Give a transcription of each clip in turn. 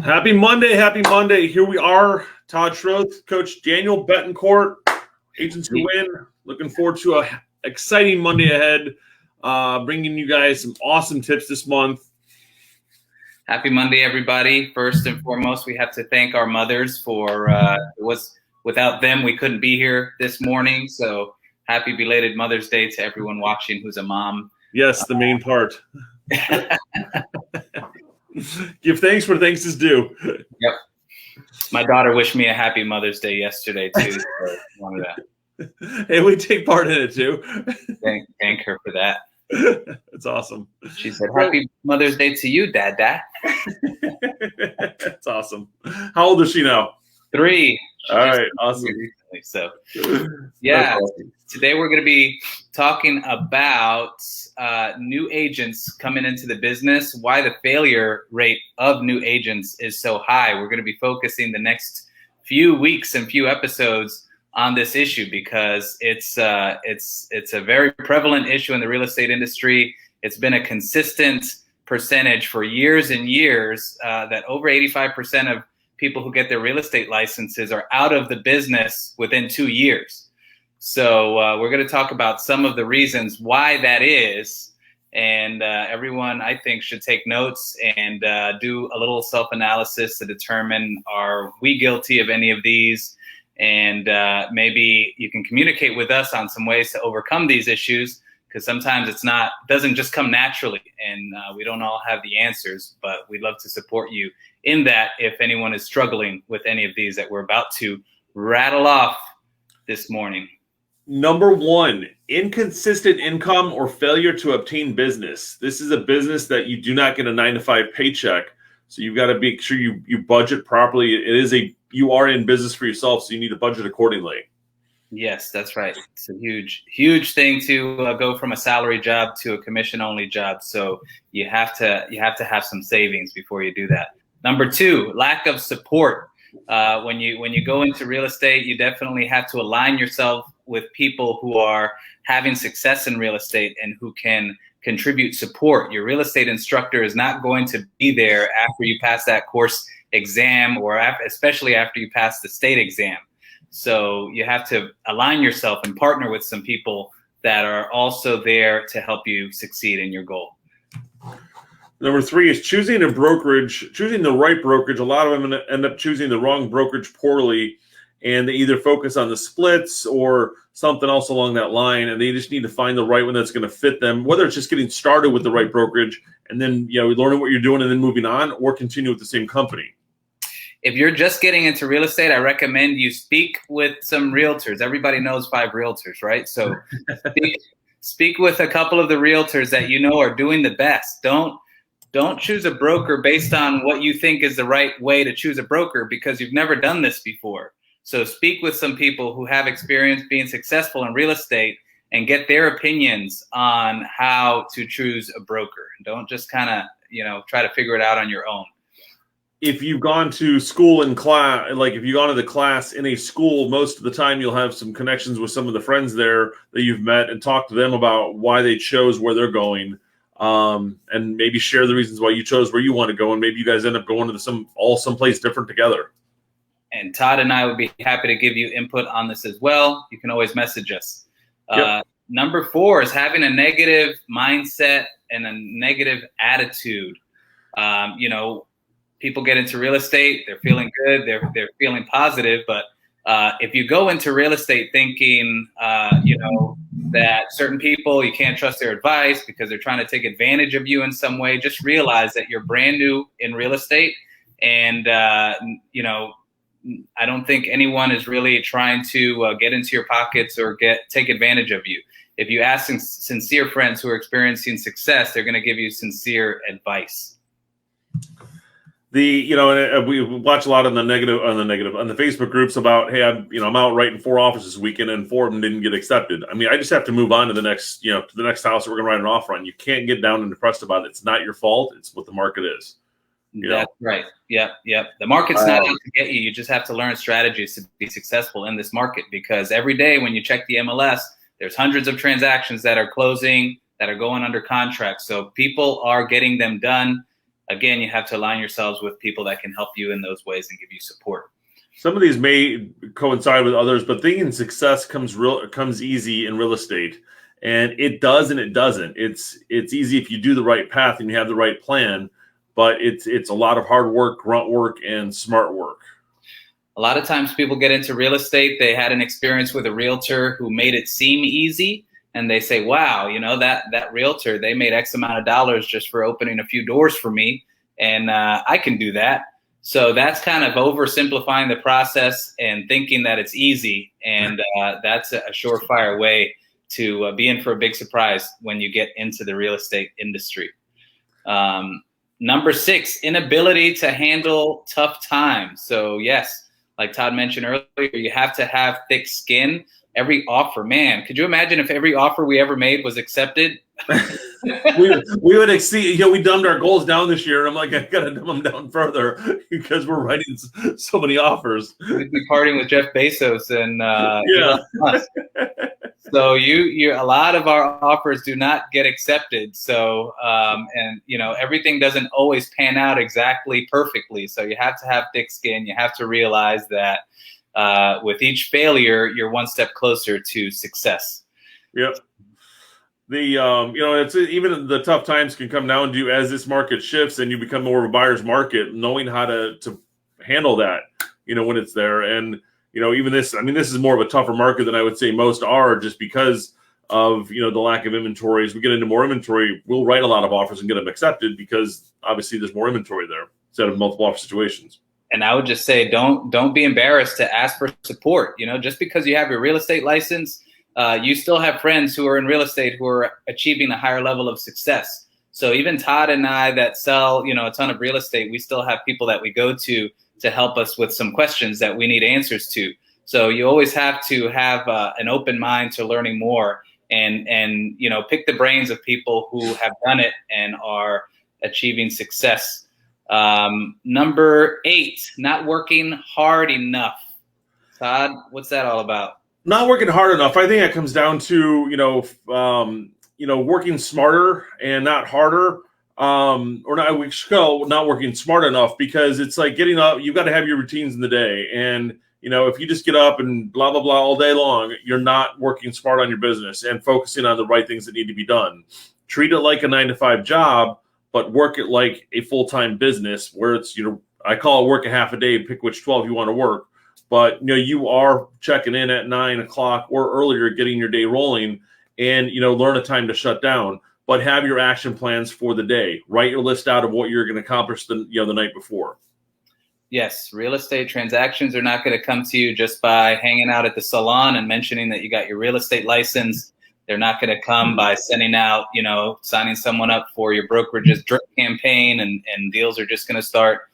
Happy Monday. Happy Monday. Here we are. Todd Schroth, Coach Daniel Betancourt, Agents Who Win. Looking forward to an exciting Monday ahead. Bringing you guys some awesome tips this month. Happy Monday, everybody. First and foremost, we have to thank our mothers for without them, we couldn't be here this morning. So happy belated Mother's Day to everyone watching who's a mom. Yes, the main part. Give thanks where thanks is due. Yep. My daughter wished me a happy Mother's Day yesterday, too. So wanted to hey, we take part in it, too. Thank her for that. That's awesome. She said, happy Mother's Day to you, Dad. That's awesome. How old is she now? 3. All right, awesome. Recently, so, yeah, today we're going to be talking about new agents coming into the business, why the failure rate of new agents is so high. We're going to be focusing the next few weeks and few episodes on this issue because it's a very prevalent issue in the real estate industry. It's been a consistent percentage for years and years that over 85% of people who get their real estate licenses are out of the business within 2 years. So we're going to talk about some of the reasons why that is. And everyone, I think, should take notes and do a little self-analysis to determine, are we guilty of any of these? And maybe you can communicate with us on some ways to overcome these issues, because sometimes doesn't just come naturally, and we don't all have the answers, but we'd love to support you in that if anyone is struggling with any of these that we're about to rattle off this morning. Number 1, inconsistent income or failure to obtain business. This is a business that you do not get a 9-to-5 paycheck, so you've got to make sure you budget properly. You are in business for yourself, so you need to budget accordingly. Yes, that's right. It's a huge thing to go from a salary job to a commission-only job. So you have to have some savings before you do that. Number 2, lack of support. When you go into real estate, you definitely have to align yourself with people who are having success in real estate and who can contribute support. Your real estate instructor is not going to be there after you pass that course exam, or especially after you pass the state exam. So you have to align yourself and partner with some people that are also there to help you succeed in your goal. Number 3 is choosing the right brokerage. A lot of them end up choosing the wrong brokerage poorly, and they either focus on the splits or something else along that line, and they just need to find the right one that's going to fit them, whether it's just getting started with the right brokerage and then learning what you're doing and then moving on, or continue with the same company. If you're just getting into real estate, I recommend you speak with some realtors. Everybody knows 5 realtors, right? So speak with a couple of the realtors that you know are doing the best. Don't choose a broker based on what you think is the right way to choose a broker, because you've never done this before. So speak with some people who have experience being successful in real estate and get their opinions on how to choose a broker. Don't just kind of, try to figure it out on your own. If you've gone to school in class, like if you've gone to the class in a school, most of the time you'll have some connections with some of the friends there that you've met and talk to them about why they chose where they're going, and maybe share the reasons why you chose where you want to go, and maybe you guys end up going to someplace different together. And Todd and I would be happy to give you input on this as well. You can always message us. Yep. Number 4 is having a negative mindset and a negative attitude. People get into real estate, they're feeling good, they're feeling positive, but if you go into real estate thinking, that certain people, you can't trust their advice because they're trying to take advantage of you in some way, just realize that you're brand new in real estate, and I don't think anyone is really trying to get into your pockets or take advantage of you. If you ask sincere friends who are experiencing success, they're going to give you sincere advice. We watch a lot on the Facebook groups about, hey, I'm out writing 4 offers this weekend and 4 of them didn't get accepted. I mean, I just have to move on to the next, to the next house that we're going to write an offer on. You can't get down and depressed about it. It's not your fault. It's what the market is. That's right. Yep. The market's not out to get you. You just have to learn strategies to be successful in this market, because every day when you check the MLS, there's hundreds of transactions that are closing, that are going under contract. So people are getting them done. again, you have to align yourselves with people that can help you in those ways and give you support. Some of these may coincide with others, but thinking success comes easy in real estate, and it does and it doesn't. It's easy if you do the right path and you have the right plan, but it's a lot of hard work, grunt work, and smart work. A lot of times people get into real estate, they had an experience with a realtor who made it seem easy, and they say, wow, that realtor, they made X amount of dollars just for opening a few doors for me, and I can do that. So that's kind of oversimplifying the process and thinking that it's easy, and that's a surefire way to be in for a big surprise when you get into the real estate industry. Number 6, inability to handle tough times. So yes, like Todd mentioned earlier, you have to have thick skin. Every offer, man, could you imagine if every offer we ever made was accepted? we would exceed, we dumbed our goals down this year. And I'm like, I got to dumb them down further because we're writing so many offers. We'd be partying with Jeff Bezos and Elon Musk. So a lot of our offers do not get accepted. So, everything doesn't always pan out exactly perfectly. So you have to have thick skin. You have to realize that with each failure, you're one step closer to success. Yep. It's even the tough times can come down to, as this market shifts and you become more of a buyer's market, knowing how to handle that, when it's there. And, even this is more of a tougher market than I would say most are, just because of, the lack of inventory. As we get into more inventory, we'll write a lot of offers and get them accepted because obviously there's more inventory there instead of multiple offer situations. And I would just say, don't be embarrassed to ask for support. Just because you have your real estate license, you still have friends who are in real estate who are achieving a higher level of success. So even Todd and I that sell, a ton of real estate, we still have people that we go to help us with some questions that we need answers to. So you always have to have an open mind to learning more and pick the brains of people who have done it and are achieving success. Number 8, not working hard enough. Todd, what's that all about? Not working hard enough. I think that comes down to, working smarter and not harder. Not working smart enough, because it's like getting up, you've got to have your routines in the day. And, if you just get up and blah, blah, blah all day long, you're not working smart on your business and focusing on the right things that need to be done. Treat it like a 9-to-5 job, but work it like a full-time business where it's, I call it work a half a day, pick which 12 you want to work. But, you are checking in at 9 o'clock or earlier, getting your day rolling, and, learn a time to shut down. But have your action plans for the day. Write your list out of what you're going to accomplish the night before. Yes, real estate transactions are not going to come to you just by hanging out at the salon and mentioning that you got your real estate license. They're not going to come by sending out, signing someone up for your brokerage's drip campaign, and deals are just going to start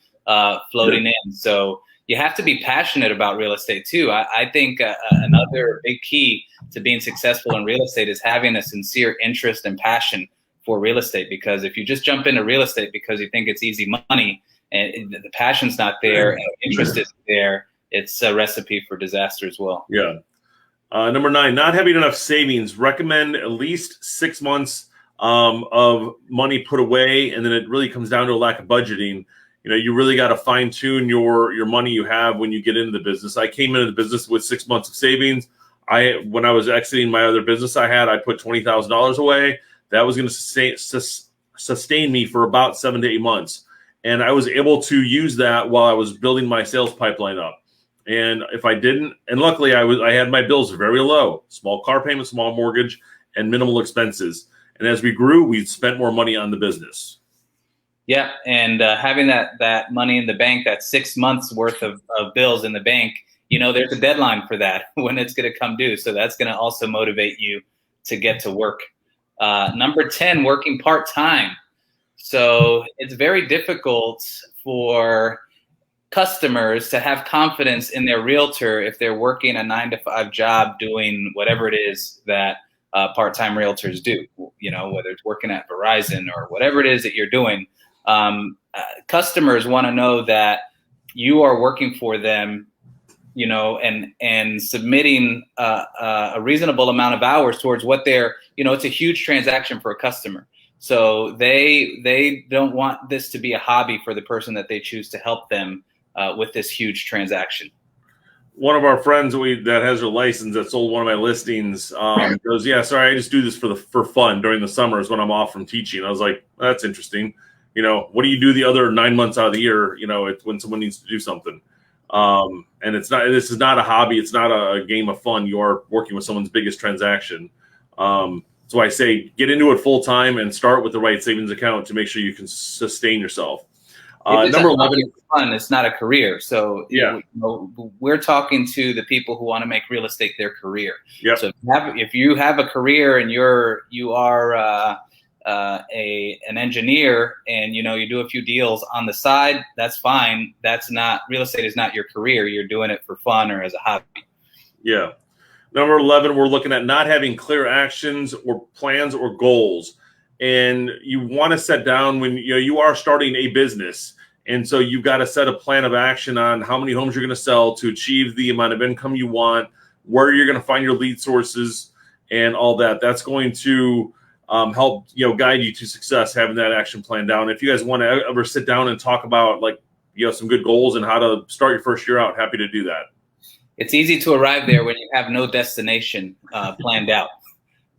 floating in. So you have to be passionate about real estate too. I think another big key to being successful in real estate is having a sincere interest and passion for real estate. Because if you just jump into real estate because you think it's easy money and the passion's not there and the interest isn't there, it's a recipe for disaster as well. Yeah. Number 9, not having enough savings. Recommend at least 6 months of money put away, and then it really comes down to a lack of budgeting. You really got to fine tune your money you have when you get into the business. I came into the business with 6 months of savings. When I was exiting my other business I put $20,000 away. That was going to sustain me for about 7 to 8 months. And I was able to use that while I was building my sales pipeline up. And if I didn't, and luckily I had my bills very low, small car payment, small mortgage, and minimal expenses. And as we grew, we spent more money on the business. Yeah, and having that money in the bank, that 6 months worth of bills in the bank, there's a deadline for that when it's going to come due. So that's going to also motivate you to get to work. Number 10, working part-time. So it's very difficult for customers to have confidence in their realtor if they're working a 9-to-5 job doing whatever it is that part-time realtors do, whether it's working at Verizon or whatever it is that you're doing. Customers want to know that you are working for them, and submitting a reasonable amount of hours towards what they're, it's a huge transaction for a customer. So they don't want this to be a hobby for the person that they choose to help them with this huge transaction. One of our friends that has her license that sold one of my listings goes, yeah, sorry, I just do this for fun during the summers when I'm off from teaching. I was like, that's interesting. What do you do the other 9 months out of the year? It's when someone needs to do something. And this is not a hobby. It's not a game of fun. You are working with someone's biggest transaction. So I say get into it full time and start with the right savings account to make sure you can sustain yourself. Number 11, fun. It's not a career. So yeah, we're talking to the people who want to make real estate their career. Yep. So if you have a career and you are an engineer and you do a few deals on the side, that's fine. That's not, real estate is not your career. You're doing it for fun or as a hobby. Yeah. Number 11, we're looking at not having clear actions or plans or goals. And you want to set down when you are starting a business. And so you've got to set a plan of action on how many homes you're going to sell to achieve the amount of income you want, where you're going to find your lead sources and all that. That's going to help guide you to success, having that action plan down. If you guys want to ever sit down and talk about some good goals and how to start your first year out, happy to do that. It's easy to arrive there when you have no destination planned out.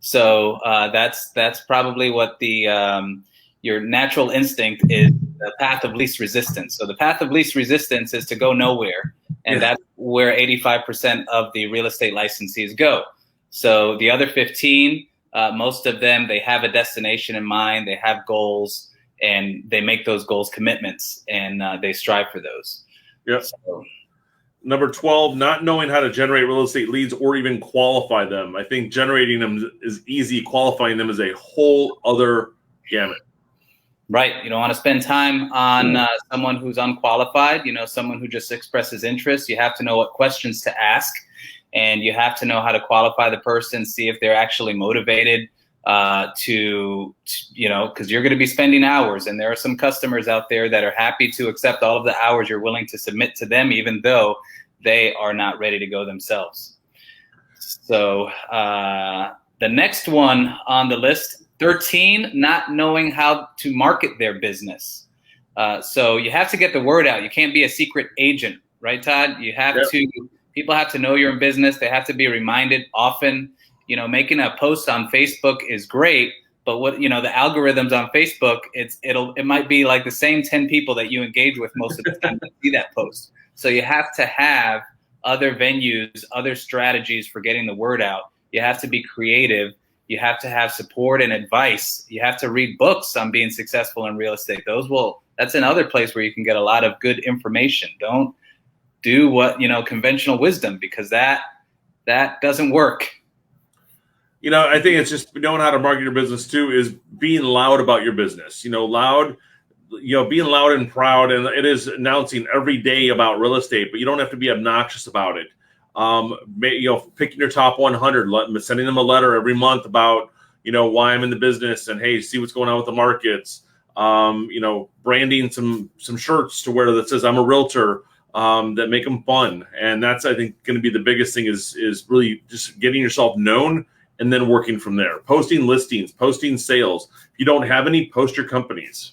So that's probably what your natural instinct is, the path of least resistance. So the path of least resistance is to go nowhere. And that's where 85% of the real estate licensees go. So the other 15, most of them, they have a destination in mind, they have goals, and they make those goals commitments, and they strive for those. Yep. So, number 12, not knowing how to generate real estate leads or even qualify them. I think generating them is easy. Qualifying them is a whole other gamut. Right. You don't want to spend time on someone who's unqualified, someone who just expresses interest. You have to know what questions to ask, and you have to know how to qualify the person, see if they're actually motivated because you're going to be spending hours, and there are some customers out there that are happy to accept all of the hours you're willing to submit to them, even though they are not ready to go themselves. So the next one on the list, 13, not knowing how to market their business. So you have to get the word out. You can't be a secret agent, right, Todd? You have to. People have to know you're in business. They have to be reminded often. Making a post on Facebook is great, but what the algorithms on Facebook, it might be like the same 10 people that you engage with most of the time that see that post. So you have to have other venues, other strategies for getting the word out. You have to be creative. You have to have support and advice. You have to read books on being successful in real estate. That's another place where you can get a lot of good information. Don't do what, conventional wisdom, because that doesn't work. I think it's just knowing how to market your business too, is being loud about your business, being loud and proud. And it is announcing every day about real estate, but you don't have to be obnoxious about it. Picking your top 100, sending them a letter every month about, why I'm in the business and, hey, see what's going on with the markets. Branding some shirts to wear that says I'm a realtor, that make them fun. And that's, I think, going to be the biggest thing is really just getting yourself known and then working from there. Posting listings, posting sales. If you don't have any, post your companies.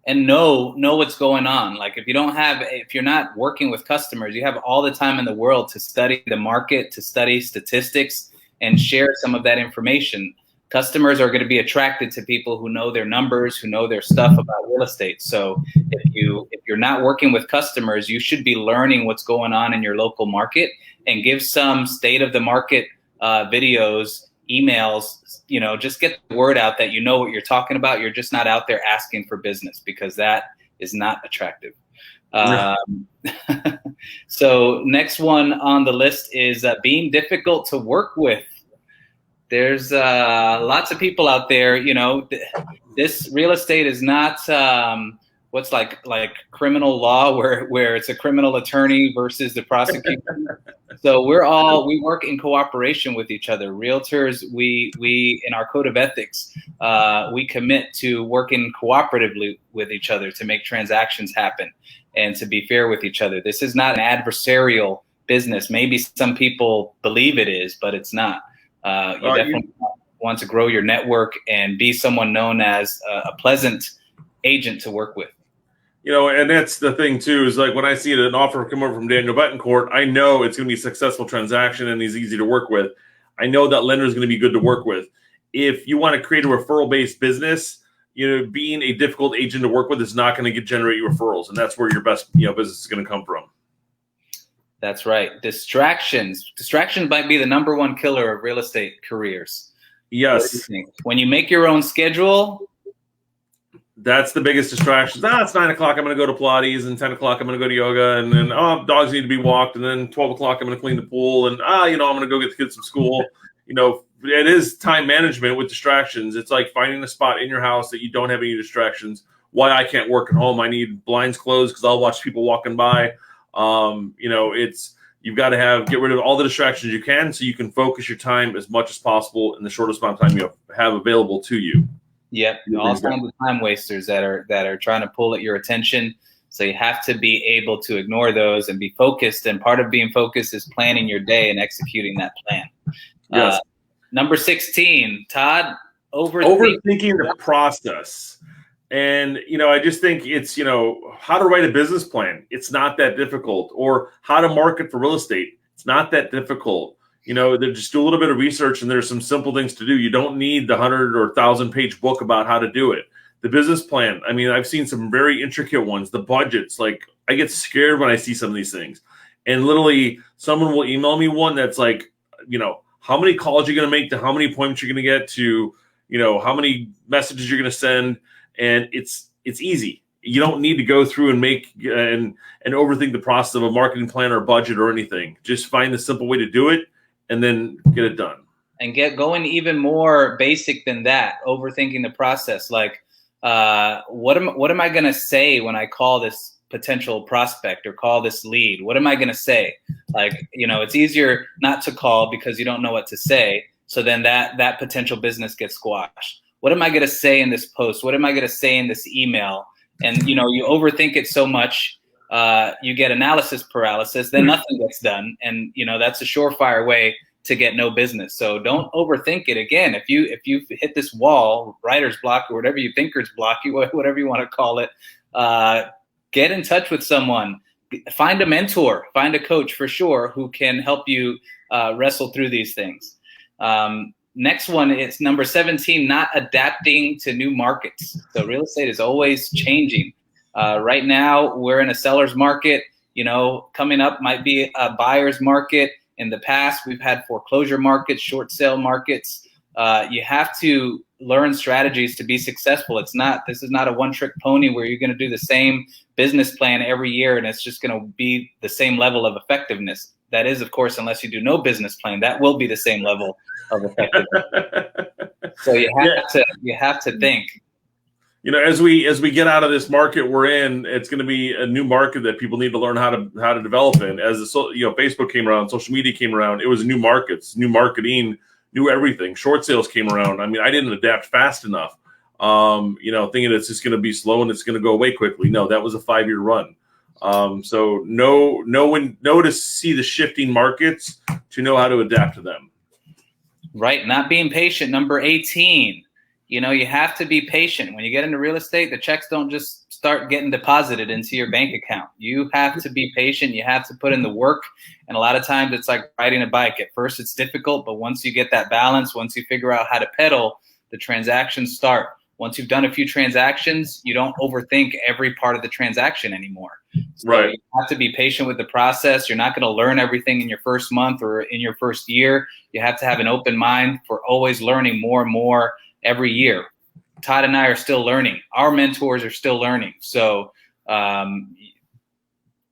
And know what's going on. Like if you're not working with customers, you have all the time in the world to study the market, to study statistics, and share some of that information. Customers are going to be attracted to people who know their numbers, who know their stuff about real estate. So if you're not working with customers, you should be learning what's going on in your local market and give some state of the market videos, emails, just get the word out that you know what you're talking about. You're just not out there asking for business, because that is not attractive. So next one on the list is being difficult to work with. There's lots of people out there, this real estate is not what's like criminal law where it's a criminal attorney versus the prosecutor. So we work in cooperation with each other. Realtors, we in our code of ethics, we commit to working cooperatively with each other to make transactions happen and to be fair with each other. This is not an adversarial business. Maybe some people believe it is, but it's not. want to grow your network and be someone known as a pleasant agent to work with. And that's the thing too, is like when I see an offer come over from Daniel Betancourt, I know it's going to be a successful transaction and he's easy to work with. I know that lender is going to be good to work with. If you want to create a referral-based business, being a difficult agent to work with is not going to generate you referrals, and that's where your best business is going to come from. That's right. Distractions might be the number one killer of real estate careers. Yes. When you make your own schedule, that's the biggest distraction. It's 9 o'clock. I'm going to go to Pilates, and 10 o'clock I'm going to go to yoga, and then dogs need to be walked, and then 12 o'clock I'm going to clean the pool, and I'm going to go get the kids from school. It is time management with distractions. It's like finding a spot in your house that you don't have any distractions. Why I can't work at home? I need blinds closed because I'll watch people walking by. You've got to get rid of all the distractions you can so you can focus your time as much as possible in the shortest amount of time you have available to you. Yep, all kinds of time wasters that are trying to pull at your attention. So you have to be able to ignore those and be focused. And part of being focused is planning your day and executing that plan. Yes. Number 16, Todd, overthinking the process. And, I just think it's, how to write a business plan. It's not that difficult. Or how to market for real estate. It's not that difficult. Just do a little bit of research and there's some simple things to do. You don't need the 100 or 1,000 page book about how to do it. The business plan. I mean, I've seen some very intricate ones. The budgets, like I get scared when I see some of these things. And literally someone will email me one that's like, how many calls you're going to make to how many appointments you're going to get to, how many messages you're going to send. And it's easy. You don't need to go through and make and overthink the process of a marketing plan or budget or anything. Just find the simple way to do it and then get it done. And get going even more basic than that, overthinking the process. Like, what am I going to say when I call this potential prospect or call this lead? What am I going to say? Like, it's easier not to call because you don't know what to say. So then that potential business gets squashed. What am I going to say in this post? What am I going to say in this email? And, you overthink it so much, you get analysis paralysis, then nothing gets done. And, that's a surefire way to get no business. So don't overthink it. Again, if you hit this wall, writer's block or whatever you thinker's block, whatever you want to call it, get in touch with someone, find a mentor, find a coach for sure who can help you wrestle through these things. Next one is number 17, not adapting to new markets. So real estate is always changing. Right now, we're in a seller's market. Coming up might be a buyer's market. In the past, we've had foreclosure markets, short sale markets. You have to learn strategies to be successful. This is not a one-trick pony where you're going to do the same business plan every year and it's just going to be the same level of effectiveness. That is, of course, unless you do no business plan, that will be the same level of effectiveness. So you have to think. As we get out of this market we're in, it's going to be a new market that people need to learn how to develop in. As Facebook came around, social media came around, it was new markets, new marketing, new everything. Short sales came around. I mean, I didn't adapt fast enough. Thinking it's just going to be slow and it's going to go away quickly. No, that was a 5-year run. So know to see the shifting markets to know how to adapt to them. Right. Not being patient. Number 18, you have to be patient. When you get into real estate, the checks don't just start getting deposited into your bank account. You have to be patient. You have to put in the work. And a lot of times it's like riding a bike. At first it's difficult, but once you get that balance, once you figure out how to pedal, the transactions start. Once you've done a few transactions, you don't overthink every part of the transaction anymore. So right. You have to be patient with the process. You're not going to learn everything in your first month or in your first year. You have to have an open mind for always learning more and more every year. Todd and I are still learning. Our mentors are still learning. So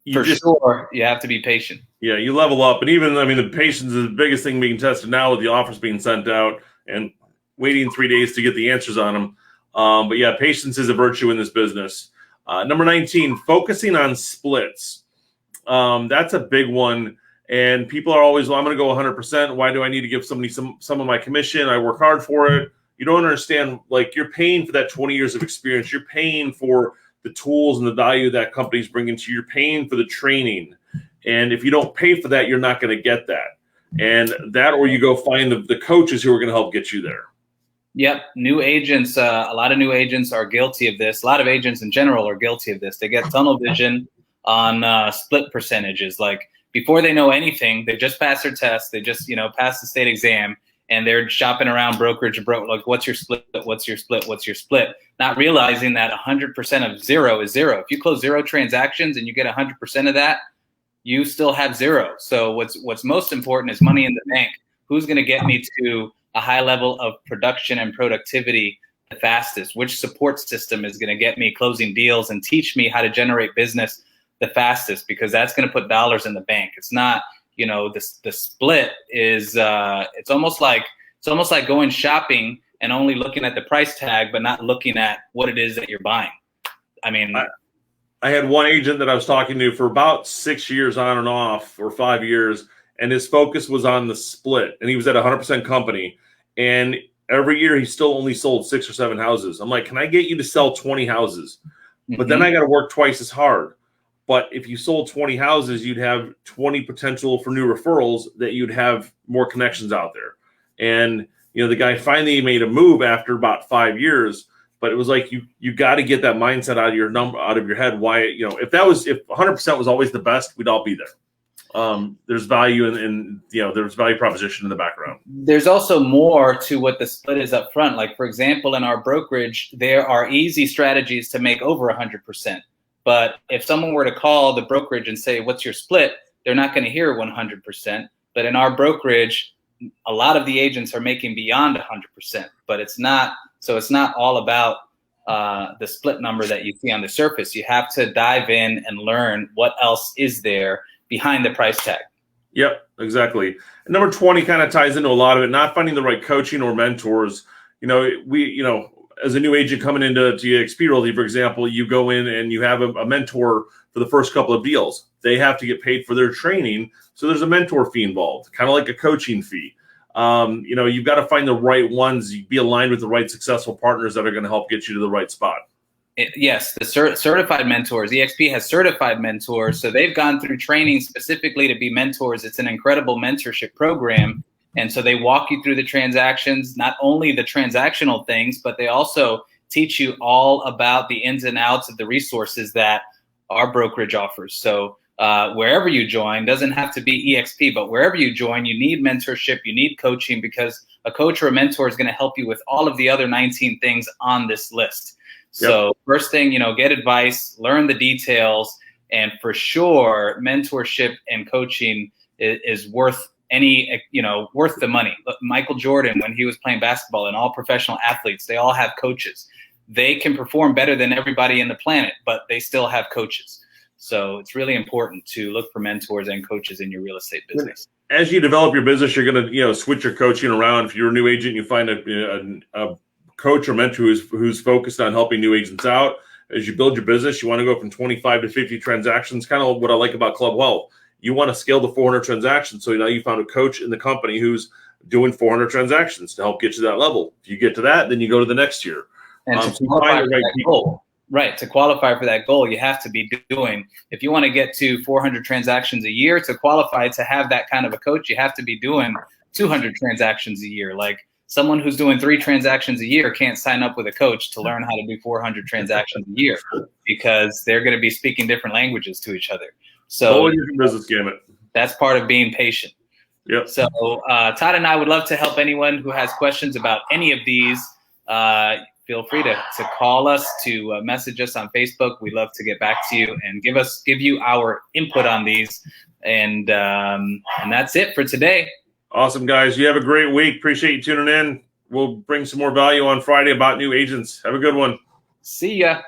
sure, you have to be patient. Yeah, you level up. And even, the patience is the biggest thing being tested now with the offers being sent out and waiting 3 days to get the answers on them. But yeah, patience is a virtue in this business. Number 19, focusing on splits. That's a big one. And people are always, I'm going to go 100%. Why do I need to give somebody some of my commission? I work hard for it. You don't understand, like, you're paying for that 20 years of experience. You're paying for the tools and the value that company's bringing to you. You're paying for the training. And if you don't pay for that, you're not going to get that. And that, or you go find the coaches who are going to help get you there. Yep. New agents, a lot of new agents are guilty of this. A lot of agents in general are guilty of this. They get tunnel vision on split percentages. Like before they know anything, they just passed their test. They just, passed the state exam, and they're shopping around brokerage, like, what's your split? What's your split? What's your split? Not realizing that 100% of zero is zero. If you close 0 transactions and you get 100% of that, you still have zero. So what's most important is money in the bank. Who's going to get me to a high level of production and productivity the fastest? Which support system is going to get me closing deals and teach me how to generate business the fastest? Because that's going to put dollars in the bank. It's not, the split is it's almost like going shopping and only looking at the price tag, but not looking at what it is that you're buying. I mean, I had one agent that I was talking to for about 6 years on and off, or 5 years, and his focus was on the split, and he was at a 100% company, and every year he still only sold 6 or 7 houses. I'm like, can I get you to sell 20 houses? But then I got to work twice as hard. But if you sold 20 houses, you'd have 20 potential for new referrals, that you'd have more connections out there. And, the guy finally made a move after about 5 years, but it was like, you got to get that mindset out of your head. Why, if 100% was always the best, we'd all be there. There's value in there's value proposition in the background. There's also more to what the split is up front. Like, for example, in our brokerage, there are easy strategies to make over 100%. But if someone were to call the brokerage and say, what's your split? They're not going to hear 100%. But in our brokerage, a lot of the agents are making beyond 100%, but it's not all about the split number that you see on the surface. You have to dive in and learn what else is there behind the price tag. Yep, exactly. And number 20 kind of ties into a lot of it, not finding the right coaching or mentors. As a new agent coming into eXp Realty, for example, you go in and you have a mentor for the first couple of deals. They have to get paid for their training, so there's a mentor fee involved, kind of like a coaching fee. You've got to find the right ones, be aligned with the right successful partners that are going to help get you to the right spot. Yes, the certified mentors. eXp has certified mentors, so they've gone through training specifically to be mentors. It's an incredible mentorship program. And so they walk you through the transactions, not only the transactional things, but they also teach you all about the ins and outs of the resources that our brokerage offers. So wherever you join, doesn't have to be eXp, but wherever you join, you need mentorship, you need coaching, because a coach or a mentor is going to help you with all of the other 19 things on this list. So First thing, get advice, learn the details, and for sure, mentorship and coaching is worth worth the money. Look, Michael Jordan, when he was playing basketball, and all professional athletes, they all have coaches. They can perform better than everybody in the planet, but they still have coaches. So it's really important to look for mentors and coaches in your real estate business. As you develop your business, you're going to switch your coaching around. If you're a new agent, you find a coach or mentor who's focused on helping new agents out. As you build your business, you want to go from 25 to 50 transactions. Kind of what I like about Club Wealth. You want to scale to 400 transactions. So now you found a coach in the company who's doing 400 transactions to help get you to that level. If you get to that, then you go to the next year. And to qualify for that goal, right? To qualify for that goal, you have to be doing. If you want to get to 400 transactions a year, to qualify to have that kind of a coach, you have to be doing 200 transactions a year. Like someone who's doing 3 transactions a year can't sign up with a coach to learn how to do 400 transactions a year, because they're going to be speaking different languages to each other. So business gamut. That's part of being patient. Yep. So Todd and I would love to help anyone who has questions about any of these. Feel free to call us, to message us on Facebook. We'd love to get back to you and give you our input on these. And that's it for today. Awesome, guys. You have a great week. Appreciate you tuning in. We'll bring some more value on Friday about new agents. Have a good one. See ya.